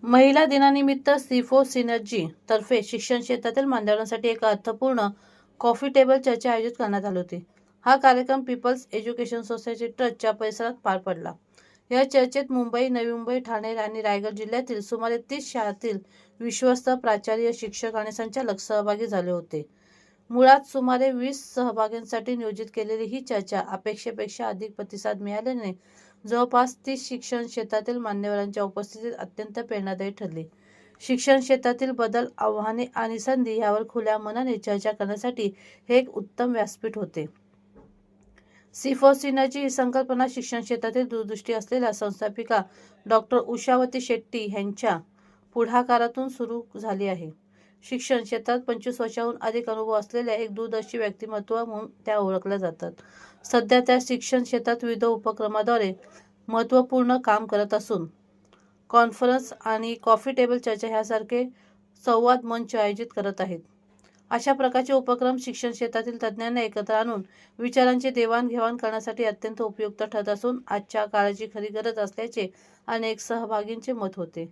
महिला दिनानिमित्त सिफो सिनर्जी तर्फे शिक्षण क्षेत्रातील मान्यवरांसाठी एक अर्थपूर्ण कॉफी टेबल चर्चा आयोजित करण्यात आली होती। हा कार्यक्रम पीपल्स एज्युकेशन सोसायटी ट्रस्टच्या परिसरात पार पडला। या चर्चेत मुंबई, नवी मुंबई, ठाणे आणि रायगड जिल्ह्यातील सुमारे 30 शाळांतील विश्वस्त, प्राचार्य, शिक्षक आणि संचालक सहभागी झाले होते। मुळात सुमारे 20 सहभागींसाठी नियोजित केलेली ही चर्चा अपेक्षेपेक्षा अधिक प्रतिसाद मिळाल्याने जवळपास 30 शिक्षण क्षेत्रातील मान्यवरांच्या उपस्थितीत अत्यंत प्रेरणादायी ठरली। शिक्षण क्षेत्रातील बदल, आव्हाने आणि संधी यावर खुल्या मनाने चर्चा करण्यासाठी हे एक उत्तम व्यासपीठ होते। सिफो सिनर्जी ही संकल्पना शिक्षण क्षेत्रातील दूरदृष्टी असलेल्या संस्थापिका डॉक्टर उषावती शेट्टी यांच्या पुढाकारातून सुरू झाली आहे। शिक्षण क्षेत्रात 25 वर्षांहून अधिक अनुभव असलेल्या एक दूरदर्शी व्यक्तिमत्व म्हणून त्या ओळखल्या जातात। सध्या त्या शिक्षण क्षेत्रात विविध उपक्रमाद्वारे महत्त्वपूर्ण काम करत असून कॉन्फरन्स आणि कॉफी टेबल चर्चा ह्यासारखे संवाद मंच आयोजित करत आहेत। अशा प्रकारचे उपक्रम शिक्षण क्षेत्रातील तज्ज्ञांना एकत्र आणून विचारांची देवाणघेवाण करण्यासाठी अत्यंत उपयुक्त ठरत असून आजच्या काळाची खरी गरज असल्याचे अनेक सहभागींचे मत होते।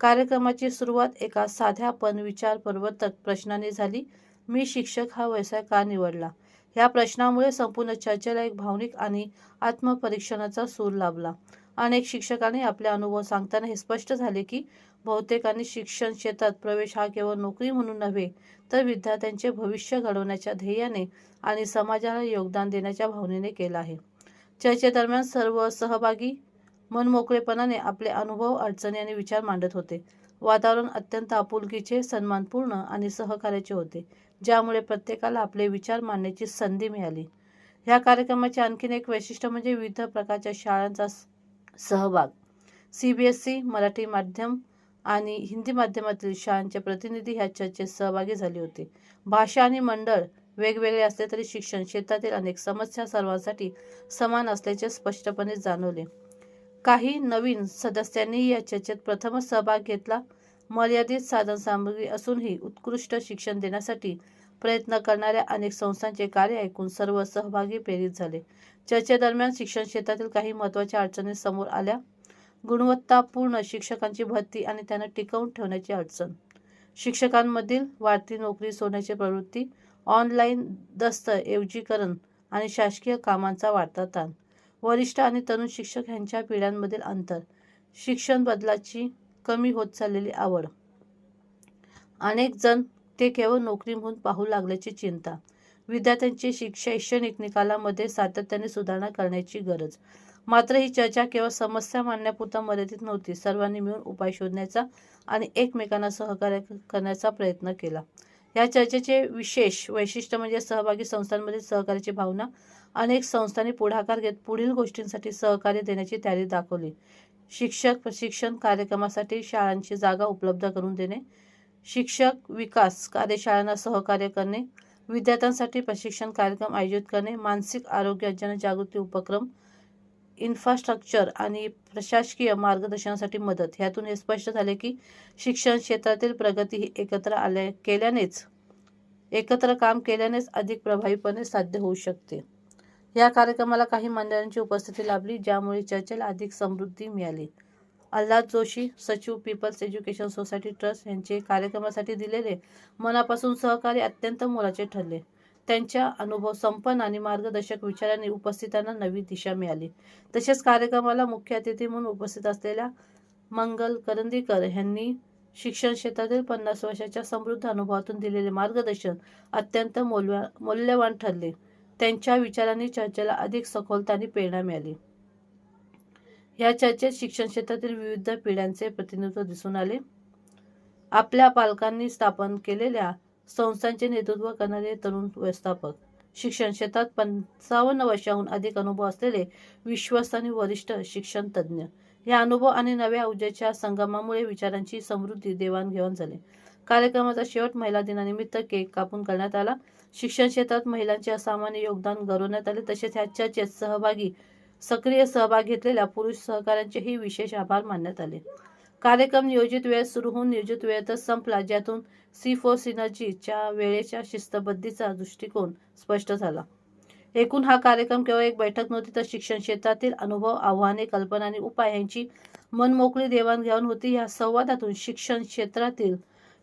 कार्यक्रमाची सुरुवात एका साध्या पण विचारप्रवर्तक प्रश्नाने झाली, मी शिक्षक हा व्यवसाय का निवडला? या प्रश्नामुळे संपूर्ण चर्चेला एक भावनिक आणि आत्मपरीक्षणाचा सूर लाभला। अनेक शिक्षकांनी आपले अनुभव सांगताना हे स्पष्ट झाले की बहुतेकांनी शिक्षण क्षेत्रात प्रवेश हा केवळ नोकरी म्हणून नव्हे तर विद्यार्थ्यांचे भविष्य घडवण्याच्या ध्येयाने आणि समाजाला योगदान देण्याच्या भावनेने केला आहे। चर्चेदरम्यान सर्व सहभागी मनमोकळेपणाने आपले अनुभव, अडचणी आणि विचार मांडत होते। वातावरण अत्यंत आपुलकीचे, सन्मानपूर्ण आणि सहकार्याचे होते, ज्यामुळे प्रत्येकाला आपले विचार मांडण्याची संधी मिळाली। या कार्यक्रमाचे आणखीन एक वैशिष्ट्य म्हणजे विविध प्रकारच्या शाळांचा सहभाग। CBSE, मराठी माध्यम आणि हिंदी माध्यमातील शाळांचे प्रतिनिधी ह्या चर्चेत सहभागी झाले होते। भाषा आणि मंडळ वेगवेगळे असले तरी शिक्षण क्षेत्रातील अनेक समस्या सर्वांसाठी समान असल्याचे स्पष्टपणे जाणवले। काही नवीन सदस्यांनी या चर्चेत प्रथमच सहभाग घेतला। मर्यादित साधनसामुग्री असूनही उत्कृष्ट शिक्षण देण्यासाठी प्रयत्न करणाऱ्या अनेक संस्थांचे कार्य ऐकून सर्व सहभागी प्रेरित झाले। चर्चेदरम्यान शिक्षण क्षेत्रातील काही महत्त्वाच्या अडचणी समोर आल्या। गुणवत्तापूर्ण शिक्षकांची भरती आणि त्यांना टिकवून ठेवण्याची अडचण, शिक्षकांमधील वाढती नोकरी सोडण्याची प्रवृत्ती, ऑनलाईन दस्तऐवजीकरण आणि शासकीय कामांचा वाढता ताण, वरिष्ठ आणि तरुण शिक्षक यांच्या पिढ्यांमधील अंतर, शिक्षण बदलाची कमी होत चाललेली आवड, अनेक जण ते केवळ नोकरी म्हणून पाहू लागल्याची चिंता, विद्यार्थ्यांची शैक्षणिक निकालामध्ये सातत्याने सुधारणा करण्याची गरज। मात्र ही चर्चा केवळ समस्या मांडण्यापुरता मर्यादित नव्हती। सर्वांनी मिळून उपाय शोधण्याचा आणि एकमेकांना सहकार्य करण्याचा प्रयत्न केला। या चर्चेचे विशेष वैशिष्ट्य म्हणजे सहभागी संस्थांमधील सहकार्याची भावना। अनेक संस्थांनी पुढाकार घेत पुढील गोष्टींसाठी सहकार्य देण्याची तयारी दाखवली। शिक्षक प्रशिक्षण कार्यक्रमासाठी शाळांची जागा उपलब्ध करून देणे, शिक्षक विकास कार्यशाळांना सहकार्य करणे, विद्यार्थ्यांसाठी प्रशिक्षण कार्यक्रम आयोजित करणे, मानसिक आरोग्य जनजागृती उपक्रम, इन्फ्रास्ट्रक्चर आणि प्रशासकीय मार्गदर्शनासाठी मदत। ह्यातून हे स्पष्ट झाले की शिक्षण क्षेत्रातील प्रगती ही एकत्र काम केल्यानेच अधिक प्रभावीपणे साध्य होऊ शकते। या कार्यक्रमाला काही मान्यवरांची उपस्थिती लाभली, ज्यामुळे चर्चेला अधिक समृद्धी मिळाली। आल्हाद जोशी, सचिव, पीपल्स एज्युकेशन सोसायटी ट्रस्ट यांचे कार्यक्रमासाठी दिलेले मनापासून सहकार्य अत्यंत मोलाचे ठरले। त्यांच्या अनुभव संपन्न आणि मार्गदर्शक विचारांनी उपस्थितांना नवी दिशा मिळाली। तसेच कार्यक्रमाला मुख्य अतिथी म्हणून उपस्थित असलेल्या मंगल करंदीकर यांनी शिक्षण क्षेत्रातील 50 वर्षाच्या समृद्ध अनुभवातून दिलेले मार्गदर्शन अत्यंत मौल्यवान ठरले। त्यांच्या विचारांनी चर्चेला अधिक सखोलता आणि प्रेरणा मिळाली। या चर्चेत शिक्षण क्षेत्रातील विविध पिढ्यांचे प्रतिनिधित्व दिसून आले। आपल्या पालकांनी स्थापन केलेल्या संस्थांचे नेतृत्व करणारे तरुण व्यवस्थापक, शिक्षण क्षेत्रात 55 वर्षांहून अधिक अनुभव असलेले विश्वस्त आणि वरिष्ठ शिक्षण तज्ज्ञ, या अनुभव आणि नव्या ऊर्जेच्या संगमामुळे विचारांची समृद्धी देवाणघेवाण झाली। कार्यक्रमाचा शेवट महिला दिनानिमित्त केक कापून करण्यात आला। शिक्षण क्षेत्रात महिलांचे असामान्य योगदान गौरवण्यात आले। तसेच ह्या चर्चेत सक्रिय सहभाग घेतलेल्या पुरुष सहकाऱ्यांचेही विशेष आभार मानण्यात आले। कार्यक्रम नियोजित वेळेत सुरू होऊन नियोजित वेळेतच संपला, ज्यातून सिफो सिनर्जीच्या वेळेच्या शिस्तबद्धतेचा दृष्टिकोन स्पष्ट झाला। एकूण हा कार्यक्रम केवळ एक बैठक नव्हती, तर शिक्षण क्षेत्रातील अनुभव, आव्हाने, कल्पना आणि उपाय यांची मनमोकळी देवाणघेवाण होती. या संवादातून शिक्षण क्षेत्रातील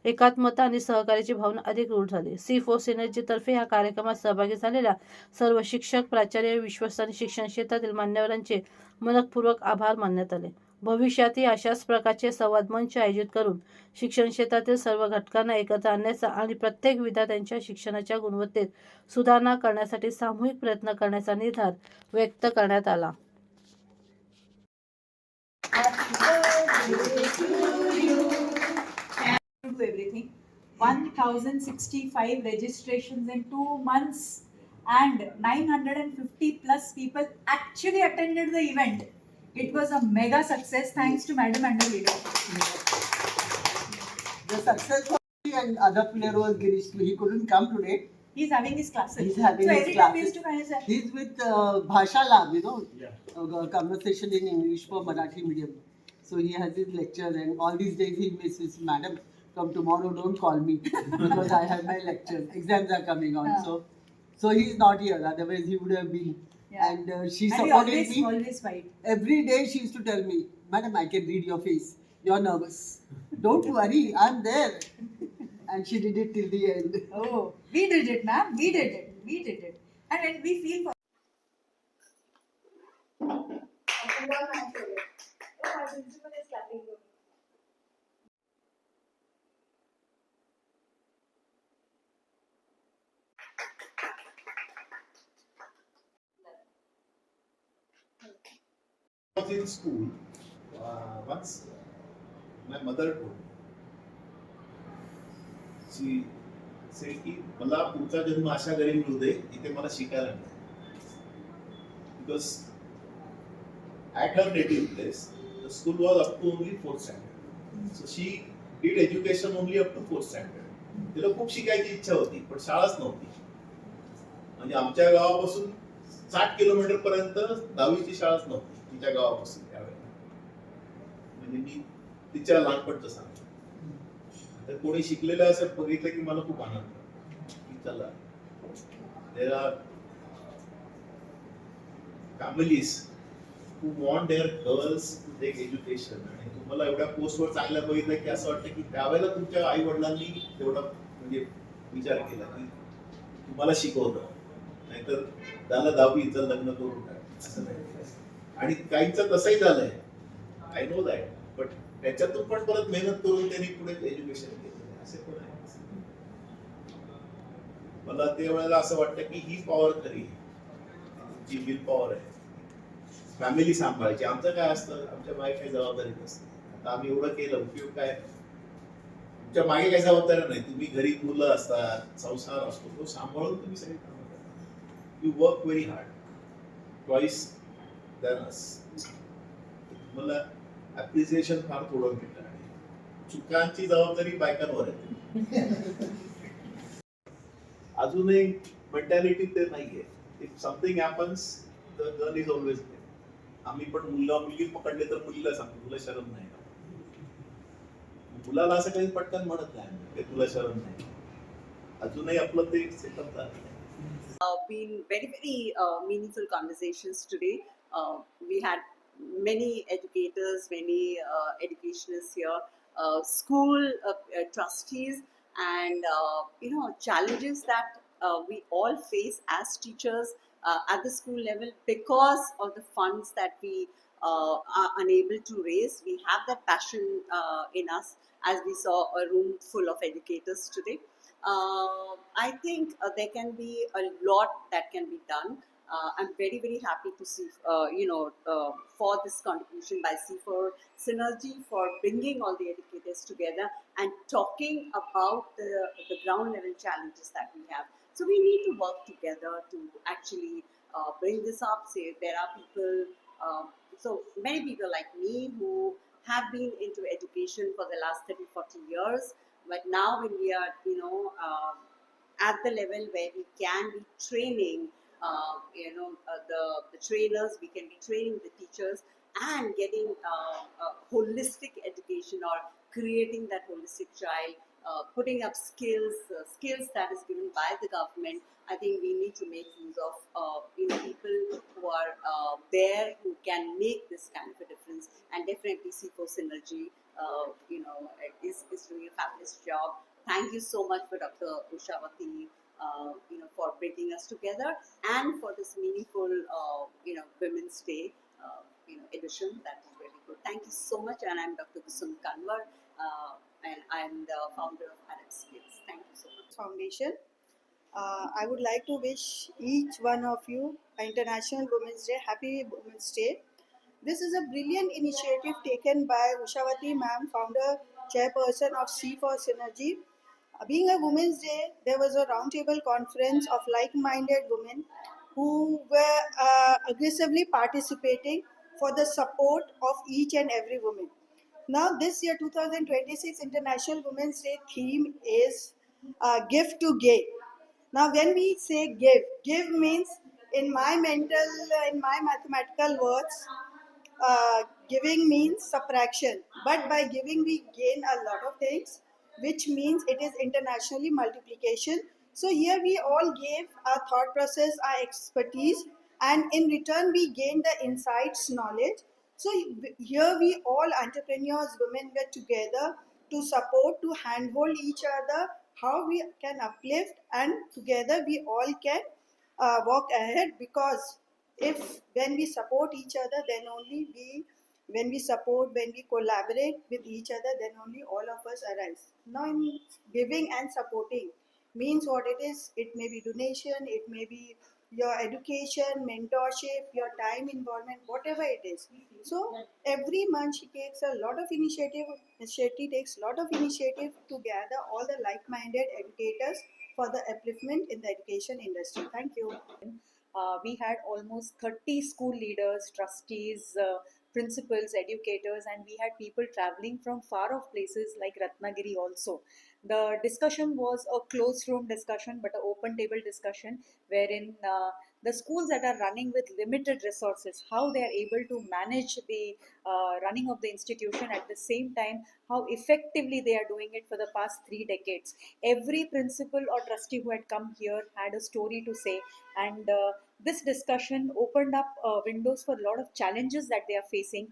एकात्मता आणि सहकार्याची भावना अधिक रूढ झाली. C4 सिनर्जी तर्फे या कार्यक्रमात सहभागी झालेल्या सर्व शिक्षक, प्राचार्य, विश्वस्त आणि शिक्षण क्षेत्रातील मान्यवरांचे मनपूर्वक आभार मानण्यात आले. भविष्यातही अशाच प्रकारचे संवाद मंच आयोजित करून शिक्षण क्षेत्रातील सर्व घटकांना एकत्र आणण्याचा आणि प्रत्येक विद्यार्थ्यांच्या शिक्षणाच्या गुणवत्तेत सुधारणा करण्यासाठी सामूहिक प्रयत्न करण्याचा निर्धार व्यक्त करण्यात आला. To everything. 1065 registrations in 2 months and 950 plus people actually attended the event. It was a mega success thanks to Madam and the leadership. The success was and other player was Girish. He couldn't come today. He's having his classes. He's having so his every time we used classes. to He's with Bhasha Lab, conversation in English for Marathi medium. So he has his lectures and all these days he misses, madam, come tomorrow, don't call me because I have my lectures. Exams are coming on. So he's not here. Otherwise he would have been. Yeah. And she And we supported me. always fight. Every day she used to tell me, madam, I can read your face. You're nervous. Don't worry, I'm there. And she did it till the end. Oh, we did it, ma'am. We did it. We did it. And when we feel for was in school, once my mother told me, she said की मला पुढचा जन्म अशा घरी मिळू दे इथे मला शिकायला मिळेल. Because at her native place, the school was up to only 4th standard. So she did education only up to 4th standard. तिला खूप शिकायची इच्छा होती पण शाळाच नव्हती. म्हणजे आमच्या गावापासून 60 किलोमीटर पर्यंत 10वीची शाळाच नव्हती तिच्या गावापासून त्यावेळेला. म्हणजे मी तिच्या लहानपणचं सांगतो. तर कोणी शिकलेलं असं बघितलं की मला खूप आनंद की चला there are families who want their girls to take education. आणि तुम्हाला एवढ्या पोस्टवर चांगल्या बघितलं की असं वाटतं की त्यावेळेला तुमच्या आई वडिलांनी तेवढा म्हणजे विचार केला की तुम्हाला शिकवतं नाहीतर त्याला 10वीचं लग्न करून टाक असं नाही. आणि काहींचं तसंही झालंय, आय नो दॅट, बट त्याच्यातून पण परत मेहनत करून त्यांनी पुढे एज्युकेशन केलं असे पण आहे. मला त्यावेळेला असं वाटतं की ही पॉवर खरी जी विल पॉवर आहे फॅमिली सांभाळायची. आमचं काय असतं, आमच्या मागे काही जबाबदारी नसते. आता आम्ही एवढं केलं उपयोग काय, तुमच्या मागे काही जबाबदारी नाही. तुम्ही घरी मुलं असतात, संसार असतो, तो सांभाळून तुम्ही सगळी कामं करता. You work very hard twice than us. तुम्हाला अप्रिसिएशन फार थोडं मिळतं आणि चुकांची जबाबदारी बायकांवर येते. अजूनही मेंटॅलिटी ते नाहीये. If something happens the girl is always there. आम्ही पण मुलगा मुलगी पकडले तर मुलीला सांगतो तुला शरम नाही. मुलाला असं काही पटकन म्हणत नाही तुला शरम नाही. अजूनही आपलं ते सेटअप झालं. Been very meaningful conversations today. We had many educators, many educationists here, school trustees, and challenges that we all face as teachers at the school level because of the funds that we are unable to raise. We have that passion in us, as we saw a room full of educators today. I think there can be a lot that can be done. I'm very happy to see, for this contribution by C4 Synergy for bringing all the educators together and talking about the ground level challenges that we have. So we need to work together to actually bring this up. Say there are people, so many people like me who have been into education for the last 30-40 years. But now when we are, at the level where we can be training, the trainers, we can be training the teachers and getting a holistic education or creating that holistic child putting up skills that is given by the government. I think we need to make use of people who are there who can make this kind of a difference. And definitely C4 Synergy, is doing a fabulous job. Thank you so much for Dr. Ushawati, for bringing us together and for this meaningful, Women's Day, edition. That is really good. Thank you so much. And I'm Dr. Kusum Kanwar, and I'm the founder of Arab Skills. Thank you so much. Foundation. I would like to wish each one of you International Women's Day, Happy Women's Day. This is a brilliant initiative taken by Ushawati ma'am, founder, chairperson of C4 Synergy. Being a Women's Day, there was a roundtable conference of like-minded women who were aggressively participating for the support of each and every woman. Now, this year, 2026 International Women's Day theme is Give to Give. Now, when we say give means in my mathematical words, giving means subtraction. But by giving, we gain a lot of things, which means it is internationally multiplication. So here we all gave our thought process, our expertise, and in return we gain the insights, knowledge. So here we all entrepreneurs, women were together to support, to handhold each other, how we can uplift, and together we all can walk ahead, because if when we support each other, then only when we collaborate with each other, then only all of us arise. Now, in giving and supporting means what it is. It may be donation, it may be your education, mentorship, your time involvement, whatever it is. So every month she takes a lot of initiative. Shetty takes a lot of initiative to gather all the like-minded educators for the upliftment in the education industry. Thank you. We had almost 30 school leaders, trustees, principals, educators, and we had people traveling from far off places like Ratnagiri also. The discussion was a closed room discussion, but an open table discussion wherein the schools that are running with limited resources, how they are able to manage the running of the institution, at the same time how effectively they are doing it for the past 3 decades. Every principal or trustee who had come here had a story to say, and this discussion opened up windows for a lot of challenges that they are facing.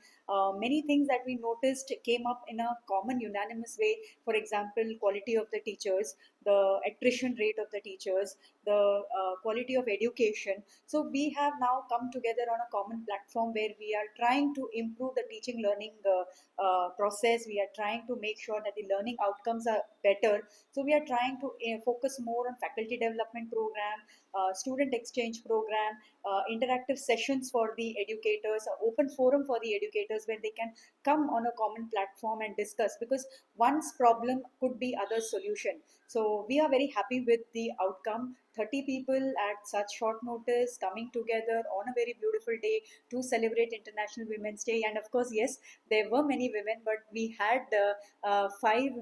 Many things that we noticed came up in a common unanimous way. For example, quality of the teachers, the attrition rate of the teachers, the quality of education. So we have now come together on a common platform where we are trying to improve the teaching learning process. We are trying to make sure that the learning outcomes are better. So we are trying to focus more on faculty development program, student exchange program, interactive sessions for the educators, open forum for the educators where they can come on a common platform and discuss, because one's problem could be other's solution. So we are very happy with the outcome. 30 people at such short notice coming together on a very beautiful day to celebrate International Women's Day. And of course, yes, there were many women, but we had 5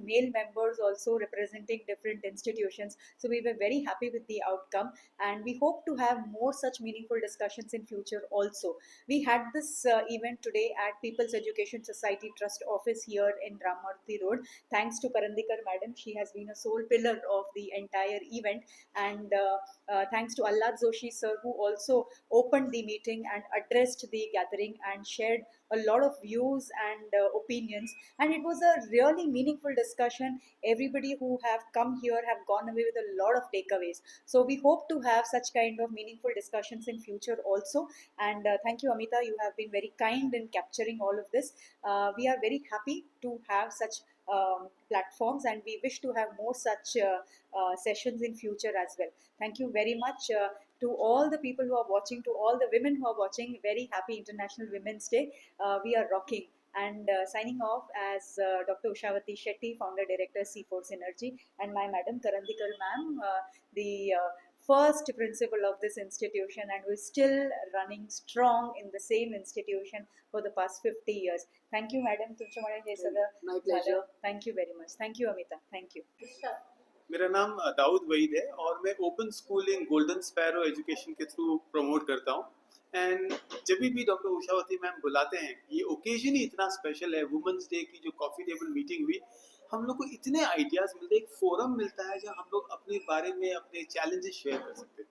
male members also representing different institutions. So we were very happy with the outcome, and we hope to have more such meaningful discussions in future also. We had this event today at People's Education Society Trust office here in Ramarthi Road. Thanks to Karandikar madam, she has been a sole pillar of the entire event, and thanks to Allad Joshi sir, who also opened the meeting and addressed the gathering and shared a lot of views and opinions, and it was a really meaningful discussion. Everybody who have come here have gone away with a lot of takeaways. So we hope to have such kind of meaningful discussions in future also. And thank you, Amita, you have been very kind in capturing all of this. We are very happy to have such platforms, and we wish to have more such sessions in future as well. Thank you very much to all the people who are watching, to all the women who are watching. Very happy International Women's Day. We are rocking. And signing off as Dr. Ushawati Shetty, founder director C4 Synergy, and my madam Karandikar ma'am, the first principal of this institution, and who is still running strong in the same institution for the past 50 years. Thank you, madam. My pleasure. Thank you very much. Thank you, Amita. Thank you. मेरा नाम दाऊद वहीद है और मैं open schooling Golden Sparrow education के through promote करता हूँ. End जब भी डॉक्टर उषावती मैम बुलाते हैं, ये ओकेजन ही इतना स्पेशल है. वुमेंस डे की जो कॉफ़ी टेबल मीटिंग हुई, हम लोग को इतने आइडियाज मिलते हैं, एक फोरम मिलता है जहाँ हम लोग अपने बारे में अपने चैलेंजेस शेयर कर सकते हैं।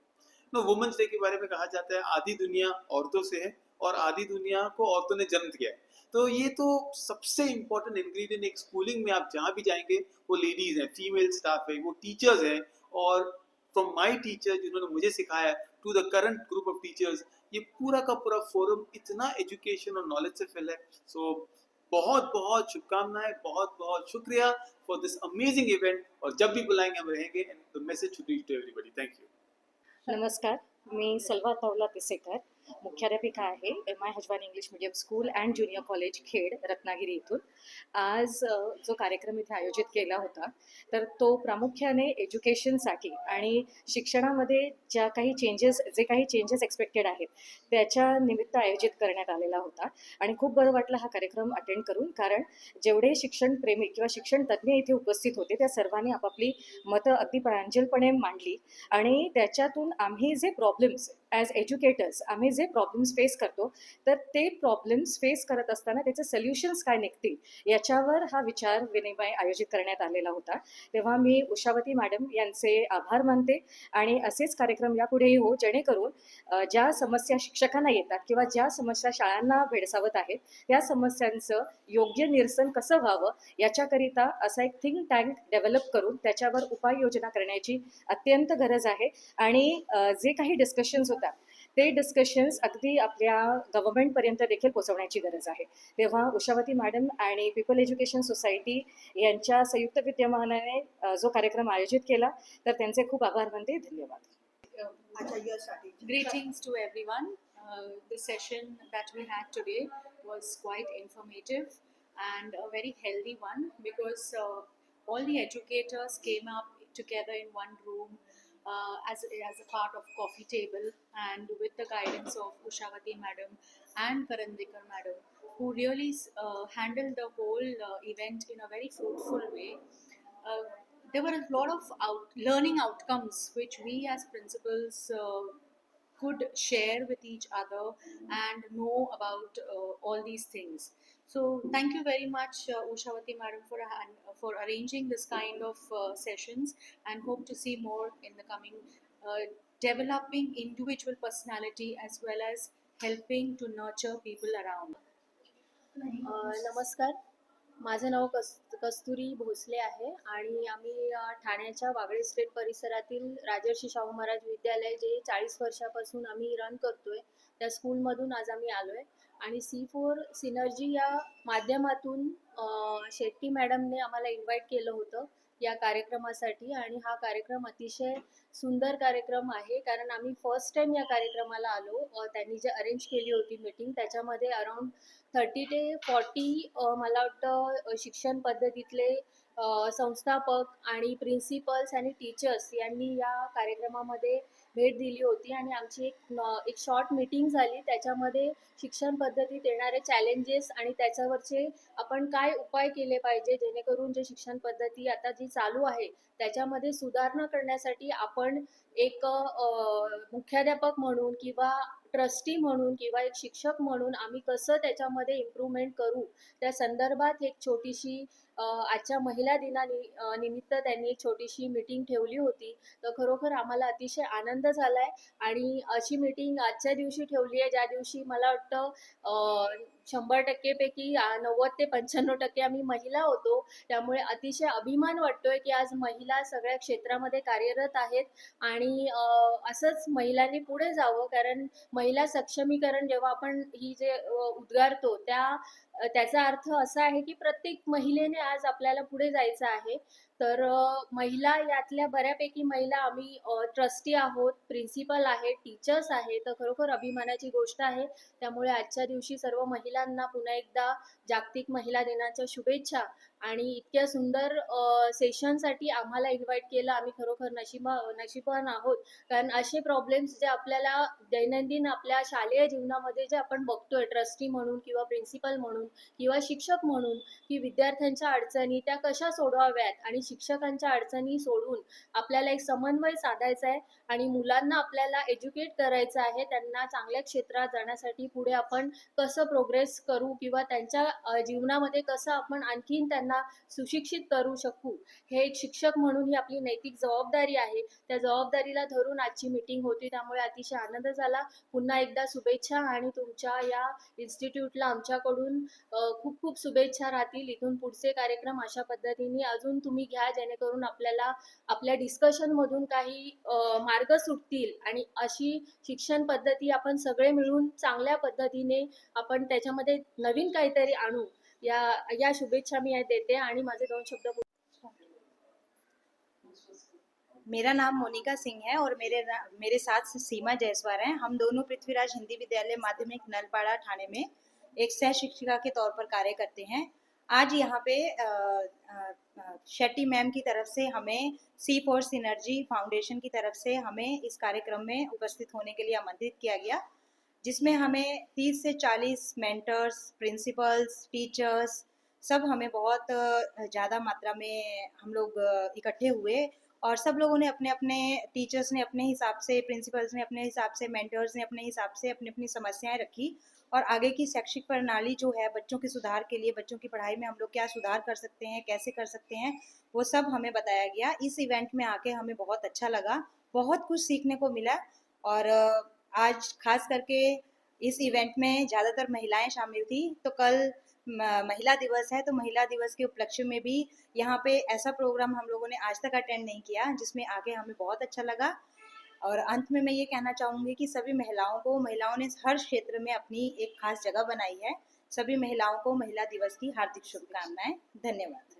तो वुमेन्स डे के बारे में कहा जाता है आधी दुनिया औरतों से है और आधी दुनिया को औरतों ने जन्म दिया है। तो ये तो सबसे इम्पोर्टेंट इंग्रेडिएंट एक स्कूलिंग में, आप जहाँ भी जाएंगे वो लेडीज हैं, फीमेल स्टाफ है, वो टीचर्स हैं, और फ्रॉम माई टीचर जिन्होंने मुझे सिखाया to the current group of teachers, ये पूरा का पूरा फोरम इतना एजुकेशन और नॉलेज से फिल है। सो बहुत बहुत शुभकामनाएं, बहुत बहुत शुक्रिया फॉर दिस अमेजिंग इवेंट, और जब भी बुलाएंगे हम रहेंगे, and the message should reach to everybody. Thank you. नमस्कार, मी सलवा तौला तिसेकर, मुख्याध्यापिका आहे MI Hajwani English medium school and junior college Khed Ratnagiri इथून. आज जो कार्यक्रम इथे आयोजित केला होता तर तो प्रामुख्याने एज्युकेशनसाठी आणि शिक्षणामध्ये जे काही चेंजेस एक्सपेक्टेड आहेत त्याच्या निमित्त आयोजित करण्यात आलेला होता. आणि खूप बरं वाटलं हा कार्यक्रम अटेंड करून, कारण जेवढे शिक्षणप्रेमी किंवा शिक्षण तज्ज्ञ इथे उपस्थित होते त्या सर्वांनी आपापली मतं अगदी प्रांजळपणे मांडली. आणि त्याच्यातून आम्ही जे प्रॉब्लेम्स ॲज एज्युकेटर्स आम्ही जे प्रॉब्लेम्स फेस करतो तर ते प्रॉब्लेम्स फेस करत असताना त्याचे सोल्युशन्स काय निघतील याच्यावर हा विचार विनिमय आयोजित करण्यात आलेला होता. तेव्हा मी उषावती मॅडम यांचे आभार मानते आणि असेच कार्यक्रम यापुढेही हो, जेणेकरून ज्या समस्या शिक्षकांना येतात किंवा ज्या समस्या शाळांना भेडसावत आहेत त्या समस्यांचं योग्य निरसन कसं व्हावं याच्याकरिता असा एक थिंक टँक डेव्हलप करून त्याच्यावर उपाययोजना करण्याची अत्यंत गरज आहे. आणि जे काही डिस्कशन्स होतात ते डिस्कशन्स अगदी आपल्या गव्हर्नमेंटपर्यंत देखील पोहोचवण्याची गरज आहे. तेव्हा उषावती मॅडम आणि पीपल एज्युकेशन सोसायटी यांच्या संयुक्त विद्यमानाने जो कार्यक्रम आयोजित केला तर त्यांचे खूप आभार मानते. धन्यवाद. अच्छा, you are starting. Greetings to everyone. The session that we had today was quite informative and a very healthy one, because all the educators came up together in one room as a part of coffee table, and with the guidance of Ushavati madam and Karandikar madam, who really handled the whole event in a very fruitful way. Uh, there were a lot of learning outcomes which we as principals could share with each other and know about all these things. So thank you very much, Ushavati madam, for arranging this kind of sessions, and hope to see more in the coming, developing individual personality as well as helping to nurture people around. नमस्कार, माझं नाव कस्तुरी भोसले आहे आणि आम्ही ठाण्याच्या Wagle state परिसरातील राजर्षी शाहू महाराज विद्यालय जे 40 वर्षापासून आम्ही रन करतोय त्या स्कूलमधून आज आम्ही आलो आहे. आणि C4 सिनर्जी या माध्यमातून शेट्टी मॅडमने आम्हाला इन्व्हाइट केलं होतं या कार्यक्रमासाठी. आणि हा कार्यक्रम अतिशय सुंदर कार्यक्रम आहे, कारण आम्ही फर्स्ट टाइम या कार्यक्रमाला आलो. त्यांनी जे अरेंज केली होती मीटिंग त्याच्यामध्ये अराउंड 30 ते 40 मला वाटतं शिक्षण पद्धतीतले संस्थापक आणि प्रिन्सिपल्स आणि टीचर्स यांनी या कार्यक्रमामध्ये भेट दिली होती. आणि आमची एक शॉर्ट मीटिंग झाली. त्याच्यामध्ये शिक्षण पद्धतीत येणारे चॅलेंजेस आणि त्याच्यावरचे आपण काय उपाय केले पाहिजे जेणेकरून जे शिक्षण पद्धती आता जी चालू आहे त्याच्यामध्ये सुधारणा करण्यासाठी आपण एक मुख्याध्यापक म्हणून किंवा ट्रस्टी म्हणून किंवा एक शिक्षक म्हणून आम्ही कसं त्याच्यामध्ये इम्प्रूव्हमेंट करू त्या संदर्भात एक छोटीशी आजच्या महिला निमित्त त्यांनी एक छोटीशी मीटिंग ठेवली होती. तर खरोखर आम्हाला अतिशय आनंद झाला आहे. आणि अशी मीटिंग आजच्या दिवशी ठेवली आहे ज्या दिवशी मला वाटतं 100% पैकी 90 ते 95% आम्ही महिला होतो. त्यामुळे अतिशय अभिमान वाटतोय की आज महिला सगळ्या क्षेत्रामध्ये कार्यरत आहेत. आणि असंच महिलांनी पुढे जावं, कारण महिला सक्षमीकरण जेव्हा आपण ही जे उद्गारतो त्याचा अर्थ असा आहे की प्रत्येक महिलेने आज आपल्याला पुढे जायचं आहे. तर महिला यातल्या बऱ्यापैकी महिला आम्ही ट्रस्टी आहोत, प्रिन्सिपल आहेत, टीचर्स आहेत. तर खरोखर अभिमानाची गोष्ट आहे. त्यामुळे आजच्या दिवशी सर्व महिलांना पुन्हा एकदा जागतिक महिला दिनाच्या शुभेच्छा. आणि इतक्या सुंदर सेशनसाठी आम्हाला इन्व्हाइट केलं. आम्ही खरोखर नशीबवान आहोत, कारण असे प्रॉब्लेम्स जे आपल्याला दैनंदिन आपल्या शालेय जीवनामध्ये जे आपण बघतोय ट्रस्टी म्हणून किंवा प्रिन्सिपल म्हणून किंवा शिक्षक म्हणून, की विद्यार्थ्यांच्या अडचणी त्या कशा सोडवाव्यात आणि शिक्षकांच्या अडचणी सोडून आपल्याला एक समन्वय साधायचा आहे आणि मुलांना आपल्याला एज्युकेट करायचं आहे. त्यांना चांगल्या क्षेत्रात जाण्यासाठी पुढे आपण कसं प्रोग्रेस करू किंवा त्यांच्या जीवनामध्ये कसं आपण आणखीन त्यांना त्यांना सुशिक्षित करू शकू, हे एक शिक्षक म्हणून ही आपली नैतिक जबाबदारी आहे. त्या जबाबदारीला धरून आजची मीटिंग होती, त्यामुळे अतिशय आनंद झाला. पुन्हा एकदा शुभेच्छा आणि तुमच्या या इन्स्टिट्यूटला आमच्याकडून खूप खूप शुभेच्छा राहतील. इथून पुढचे कार्यक्रम अशा पद्धतीने अजून तुम्ही घ्या, जेणेकरून आपल्याला आपल्या डिस्कशनमधून काही मार्ग सुटतील आणि अशी शिक्षण पद्धती आपण सगळे मिळून चांगल्या पद्धतीने आपण त्याच्यामध्ये नवीन काहीतरी आणू, या शुभेच्छा मी देते आणि माझे 2 शब्द मेरा नाम मोनिका सिंह है और मेरे साथ सीमा जायसवाल हैं। हम दोनों पृथ्वीराज हिंदी विद्यालय माध्यमिक नलपाड़ा ठाणे में एक सह शिक्षिका के तौर पर कार्य करते हैं। आज यहाँ पे शेट्टी मैम की तरफ से हमें C4 सिनर्जी फाउंडेशन की तरफ से हमें इस कार्यक्रम में उपस्थित होने के लिए आमंत्रित किया गया, जिसमें हमें 30 से 40 मेंटर्स, प्रिंसिपल्स, टीचर्स सब हमें बहुत ज़्यादा मात्रा में हम लोग इकट्ठे हुए और सब लोगों ने अपने अपने टीचर्स ने अपने हिसाब से, प्रिंसिपल्स ने अपने हिसाब से, मेंटर्स ने अपने हिसाब से अपनी अपनी समस्याएं रखी और आगे की शैक्षिक प्रणाली जो है बच्चों के सुधार के लिए, बच्चों की पढ़ाई में हम लोग क्या सुधार कर सकते हैं, कैसे कर सकते हैं, वो सब हमें बताया गया। इस इवेंट में आके हमें बहुत अच्छा लगा, बहुत कुछ सीखने को मिला और आज खास करके इस इवेंट में ज़्यादातर महिलाएं शामिल थी। तो कल महिला दिवस है, तो महिला दिवस के उपलक्ष्य में भी यहाँ पे ऐसा प्रोग्राम हम लोगों ने आज तक अटेंड नहीं किया, जिसमें आके हमें बहुत अच्छा लगा। और अंत में मैं ये कहना चाहूँगी कि सभी महिलाओं ने हर क्षेत्र में अपनी एक खास जगह बनाई है। सभी महिलाओं को महिला दिवस की हार्दिक शुभकामनाएं। धन्यवाद।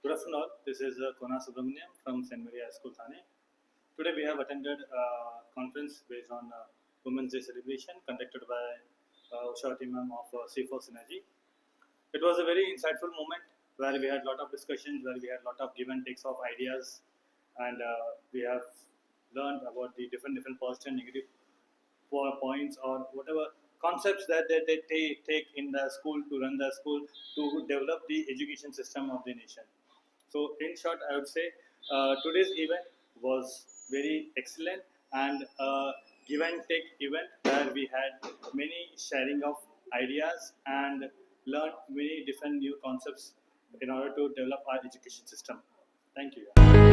Good afternoon all. This is Kona Subramaniam from St. Mary High School, Thane. Today we have attended a conference based on Women's Day celebration conducted by Ushawati ma'am of C4 Synergy. It was a very insightful moment where we had a lot of discussions, where we had a lot of give and takes of ideas, and we have learned about the different positive and negative points or whatever concepts that they take in the school to run the school to develop the education system of the nation. So in short, I would say today's event was very excellent and give and take event where we had many sharing of ideas and learned many different new concepts in order to develop our education system. Thank you.